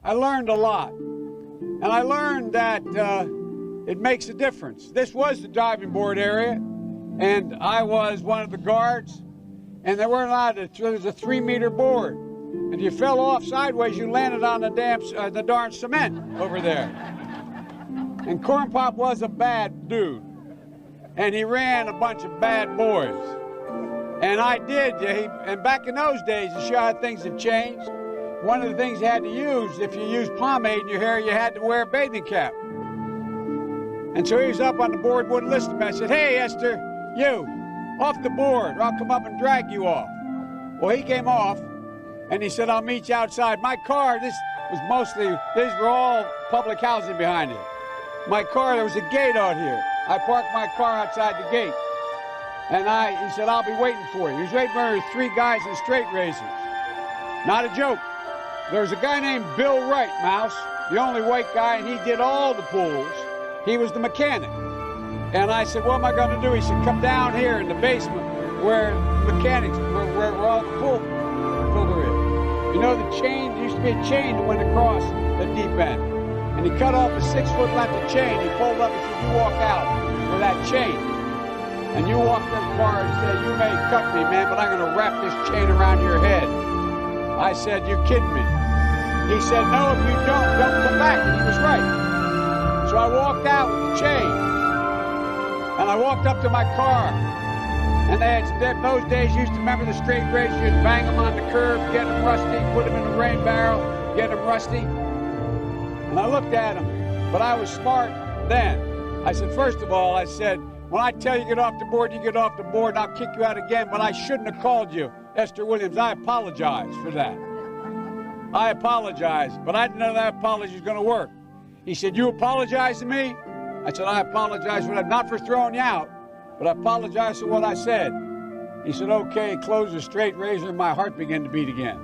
I learned a lot. And I learned that it makes a difference. This was the diving board area, and I was one of the guards, and there weren't allowed to, there was a 3-meter board. And if you fell off sideways, you landed on the darn cement over there. And Cornpop was a bad dude, and he ran a bunch of bad boys. And I did, and back in those days, to show how things have changed, one of the things you had to use, if you used pomade in your hair, you had to wear a bathing cap. And so he was up on the board, wouldn't listen to me. I said, "Hey, Esther, you, off the board, or I'll come up and drag you off." Well, he came off, and he said, "I'll meet you outside." My car, these were all public housing behind it. My car, there was a gate out here. I parked my car outside the gate. And he said, "I'll be waiting for you." He was waiting for 3 guys in straight razors. Not a joke. There was a guy named Bill Wright, Mouse, the only white guy, and he did all the pools. He was the mechanic. And I said, "What am I going to do?" He said, "Come down here in the basement where mechanics, where all the pool is. You know the chain, there used to be a chain that went across the deep end. And he cut off a 6-foot length of chain. He pulled up and said, "You walk out with that chain. And you walk to the car and say, 'You may cut me, man, but I'm going to wrap this chain around your head.'" I said, "You're kidding me." He said, "No, if you don't come back." And he was right. So I walked out with the chain. And I walked up to my car. And those days, you used to remember the straight razor, you'd bang them on the curb, get them rusty, put them in the rain barrel, get them rusty. And I looked at him, but I was smart then. I said, first of all, I said, when I tell you get off the board, you get off the board, and I'll kick you out again, but I shouldn't have called you Esther Williams. I apologize for that. I apologize, but I didn't know that apology was going to work. He said, "You apologize to me?" I said, "I apologize for that, not for throwing you out, but I apologize for what I said." He said, "Okay," closed the straight razor, and my heart began to beat again.